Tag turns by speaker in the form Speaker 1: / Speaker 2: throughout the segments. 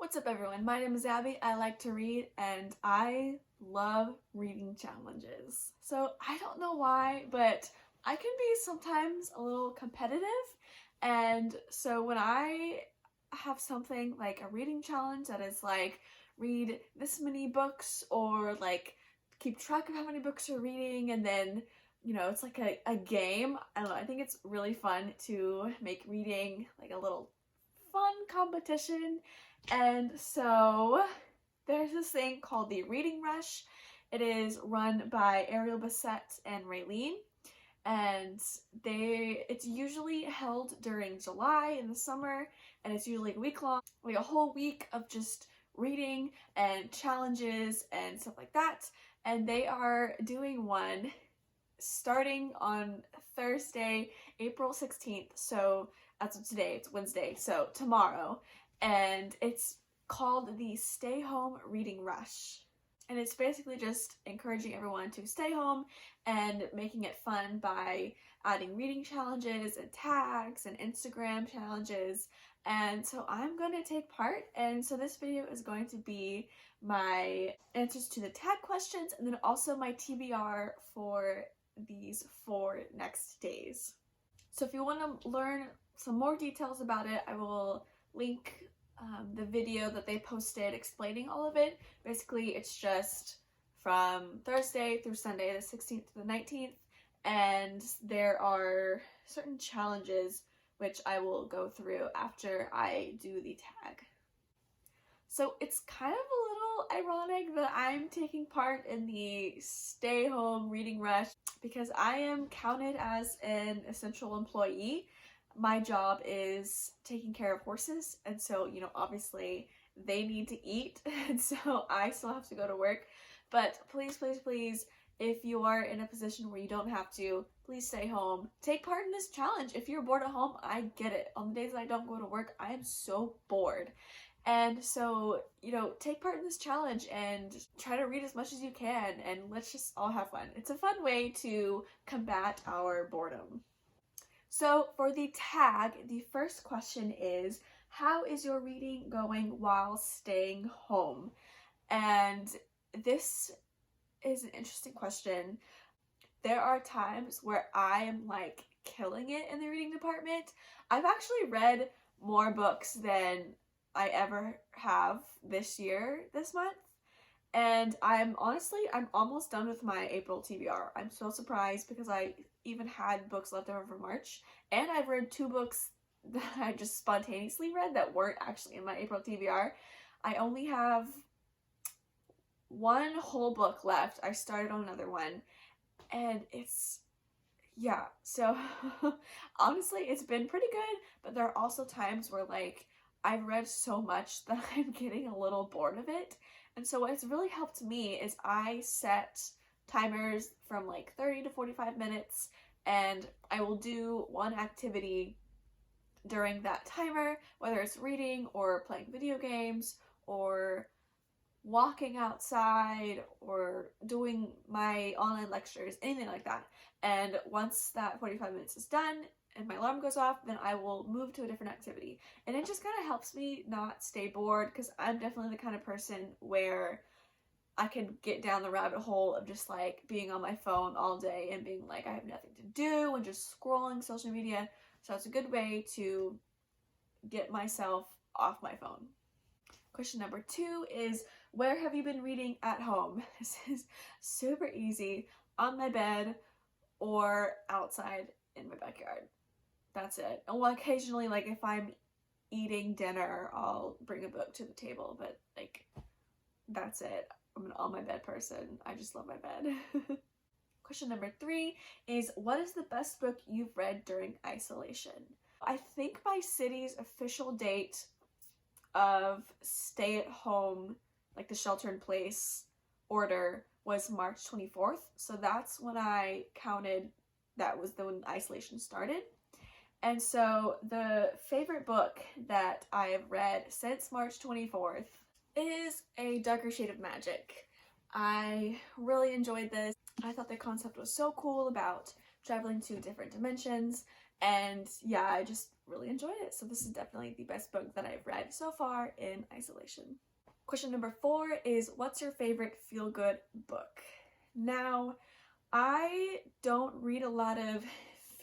Speaker 1: What's up everyone? My name is Abby. I like to read and I love reading challenges. So I don't know why, but I can be sometimes a little competitive, and so when I have something like a reading challenge that is like read this many books or like keep track of how many books you're reading, and then it's like a game. I don't know, I think it's really fun to make reading like a little fun competition. And so there's this thing called the Reading Rush. It is run by Ariel Bissett and Raylene, and it's usually held during July in the summer, and it's usually a week long, like a whole week of just reading and challenges and stuff like that. And they are doing one starting on Thursday, April 16th. So that's today, it's Wednesday, so tomorrow. And it's called the Stay Home Reading Rush. And it's basically just encouraging everyone to stay home and making it fun by adding reading challenges and tags and Instagram challenges. And so I'm going to take part, and so this video is going to be my answers to the tag questions and then also my TBR for these 4 next days. So if you want to learn some more details about it, I will link the video that they posted explaining all of it. Basically, it's just from Thursday through Sunday, the 16th to the 19th, and there are certain challenges which I will go through after I do the tag. So it's kind of a little ironic that I'm taking part in the Stay Home Reading Rush because I am counted as an essential employee. My job is taking care of horses, and so, obviously they need to eat, and so I still have to go to work. But please, please, please, if you are in a position where you don't have to, please stay home. Take part in this challenge. If you're bored at home, I get it. On the days that I don't go to work, I am so bored. And so, take part in this challenge and try to read as much as you can, and let's just all have fun. It's a fun way to combat our boredom. So for the tag, the first question is, how is your reading going while staying home? And this is an interesting question. There are times where I am like killing it in the reading department. I've actually read more books than I ever have this month. And I'm almost done with my April TBR. I'm so surprised because I even had books left over for March. And I've read 2 books that I just spontaneously read that weren't actually in my April TBR. I only have 1 whole book left. I started on another one. And so honestly, it's been pretty good. But there are also times where like I've read so much that I'm getting a little bored of it. And so what's really helped me is I set timers from like 30 to 45 minutes, and I will do one activity during that timer, whether it's reading or playing video games or walking outside or doing my online lectures, anything like that. And once that 45 minutes is done and my alarm goes off, then I will move to a different activity. And it just kind of helps me not stay bored, because I'm definitely the kind of person where I can get down the rabbit hole of just like being on my phone all day and being like I have nothing to do and just scrolling social media. So it's a good way to get myself off my phone. Question number 2 is, where have you been reading at home? This is super easy. On my bed or outside in my backyard. That's it. And well, occasionally, like if I'm eating dinner, I'll bring a book to the table, but like that's it. I'm an on my bed person. I just love my bed. Question number 3 is, what is the best book you've read during isolation? I think my city's official date of stay at home, like the shelter in place order, was March 24th. So that's when I counted that was when isolation started. And so the favorite book that I have read since March 24th is A Darker Shade of Magic. I really enjoyed this. I thought the concept was so cool about traveling to different dimensions, And yeah, I just really enjoyed it. So this is definitely the best book that I've read so far in isolation. Question number 4 is, what's your favorite feel-good book? Now, I don't read a lot of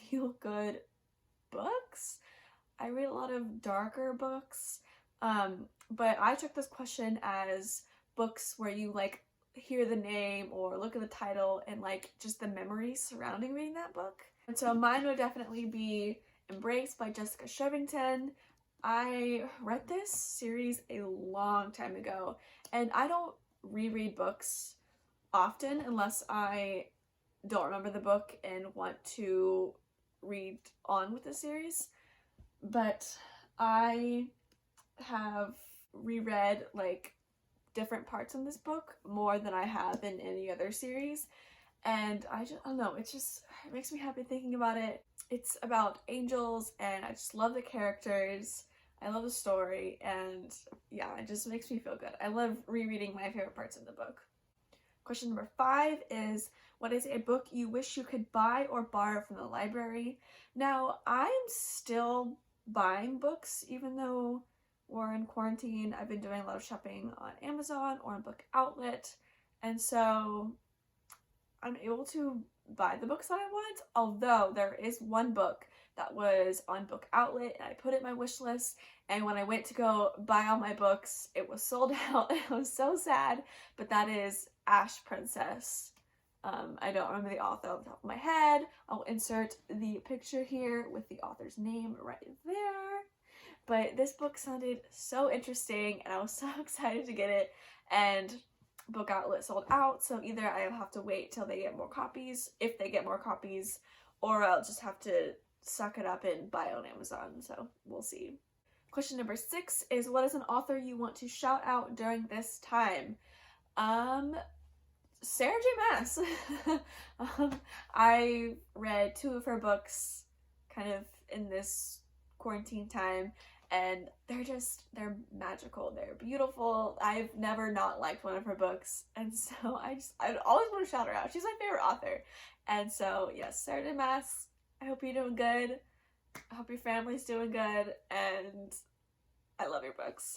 Speaker 1: feel-good books. I read a lot of darker books, but I took this question as books where you like hear the name or look at the title and like just the memories surrounding reading that book. And so mine would definitely be Embrace by Jessica Shevington. I read this series a long time ago, and I don't reread books often unless I don't remember the book and want to read on with the series. But I have reread like different parts in this book more than I have in any other series, and I don't know, it makes me happy thinking about it. It's about angels, and I just love the characters. I love the story, and yeah, it just makes me feel good. I love rereading my favorite parts in the book. Question number 5 is, what is a book you wish you could buy or borrow from the library? Now, I'm still buying books, even though we're in quarantine. I've been doing a lot of shopping on Amazon or on Book Outlet, and so I'm able to buy the books that I want, although there is one book that was on Book Outlet and I put it in my wish list, and when I went to go buy all my books, it was sold out and I was so sad, but that is Ash Princess. I don't remember the author off the top of my head. I'll insert the picture here with the author's name right there. But this book sounded so interesting and I was so excited to get it, and Book Outlet sold out, so either I'll have to wait till they get more copies, if they get more copies, or I'll just have to suck it up and buy it on Amazon, so we'll see. Question number 6 is, what is an author you want to shout out during this time? Sarah J. Maas. I read 2 of her books kind of in this quarantine time, and they're magical, they're beautiful. I've never not liked one of her books, and so I always want to shout her out. She's my favorite author. And so yes, Sarah J. Maas, I hope you're doing good. I hope your family's doing good, and I love your books.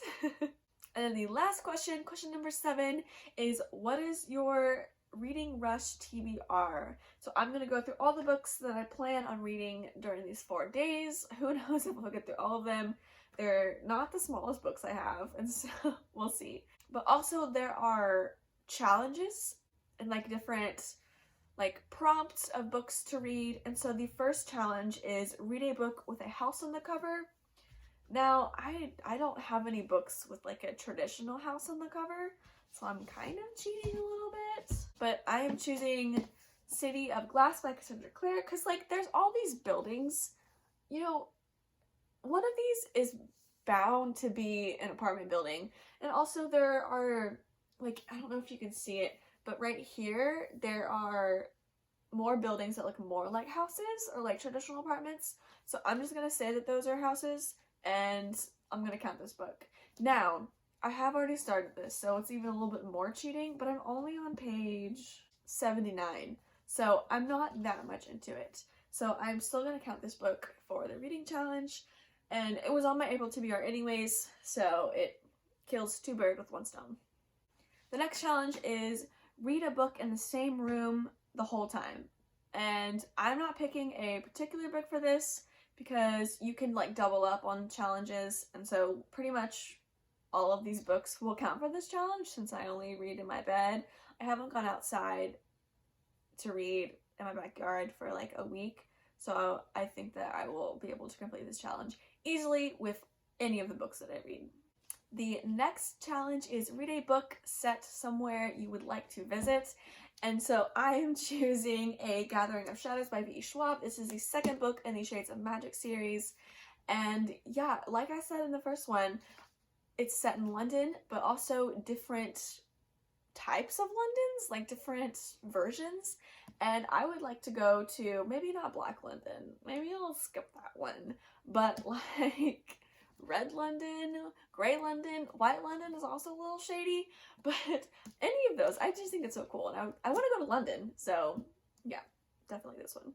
Speaker 1: And then the last question, question number 7, is, what is your Reading Rush TBR? So I'm going to go through all the books that I plan on reading during these 4 days. Who knows if I'll get through all of them. They're not the smallest books I have, and so we'll see. But also there are challenges and like different like prompts of books to read. And so the first challenge is read a book with a house on the cover. Now, I don't have any books with like a traditional house on the cover, so I'm kind of cheating a little bit. But I am choosing City of Glass by Cassandra Clare because like there's all these buildings. You know, one of these is bound to be an apartment building. And also there are, like, I don't know if you can see it, but right here there are more buildings that look more like houses or like traditional apartments. So I'm just going to say that those are houses, and I'm going to count this book. Now, I have already started this, so it's even a little bit more cheating, but I'm only on page 79, so I'm not that much into it. So I'm still going to count this book for the reading challenge, and it was on my April TBR anyways, so it kills 2 birds with 1 stone. The next challenge is read a book in the same room the whole time. And I'm not picking a particular book for this because you can like double up on challenges, and so pretty much all of these books will count for this challenge since I only read in my bed. I haven't gone outside to read in my backyard for like a week, so I think that I will be able to complete this challenge easily with any of the books that I read. The next challenge is read a book set somewhere you would like to visit. And so I am choosing A Gathering of Shadows by V.E. Schwab. This is the second book in the Shades of Magic series. And yeah, like I said in the first one, it's set in London, but also different types of Londons, like different versions. And I would like to go to, maybe not Black London, maybe I'll skip that one, but like Red London, Grey London, White London is also a little shady, but any of those, I just think it's so cool, and I want to go to London, so yeah, definitely this one.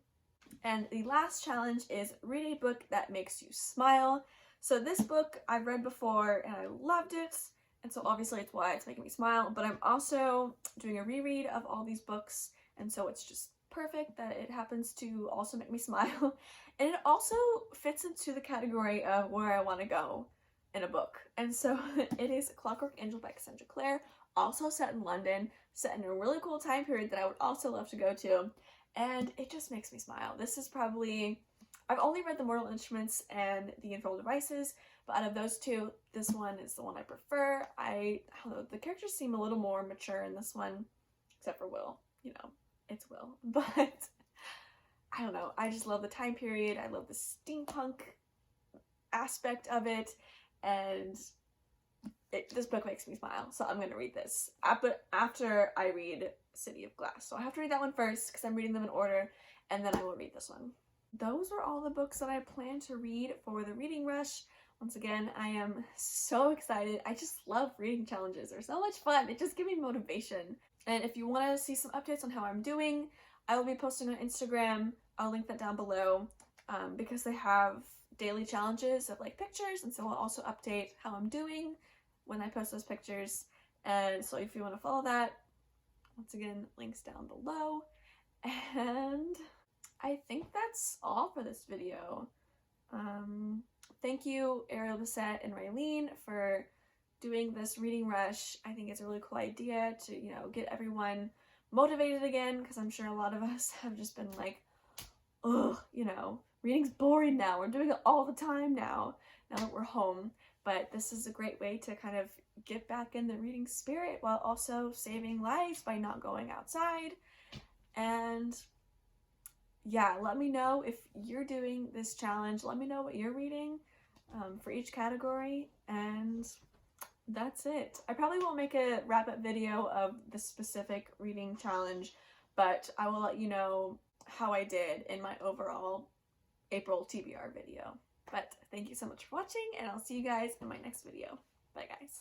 Speaker 1: And the last challenge is read a book that makes you smile. So this book I've read before and I loved it, and so obviously it's why it's making me smile, but I'm also doing a reread of all these books, and so it's just perfect that it happens to also make me smile. And it also fits into the category of where I want to go in a book. And so it is Clockwork Angel by Cassandra Clare, also set in London, set in a really cool time period that I would also love to go to, and it just makes me smile. This is probably, I've only read The Mortal Instruments and The Infernal Devices, but out of those two, this one is the one I prefer. I don't know, the characters seem a little more mature in this one, except for Will. You know, it's Will. But I don't know, I just love the time period. I love the steampunk aspect of it, and this book makes me smile, so I'm gonna read this after I read City of Glass. So I have to read that one first because I'm reading them in order, and then I will read this one. Those were all the books that I plan to read for the Reading Rush. Once again, I am so excited. I just love reading challenges. They're so much fun. It just gives me motivation. And if you want to see some updates on how I'm doing, I will be posting on Instagram. I'll link that down below because they have daily challenges of like pictures, and so I'll also update how I'm doing when I post those pictures. And so if you want to follow that, once again, links down below. And I think that's all for this video. Thank you, Ariel Bissett and Raylene, for doing this Reading Rush. I think it's a really cool idea to, you know, get everyone motivated again, because I'm sure a lot of us have just been like, ugh, you know, reading's boring now. We're doing it all the time now that we're home. But this is a great way to kind of get back in the reading spirit while also saving lives by not going outside. And yeah, let me know if you're doing this challenge. Let me know what you're reading for each category, and that's it. I probably won't make a wrap-up video of the specific reading challenge, but I will let you know how I did in my overall April TBR video. But thank you so much for watching, and I'll see you guys in my next video. Bye, guys.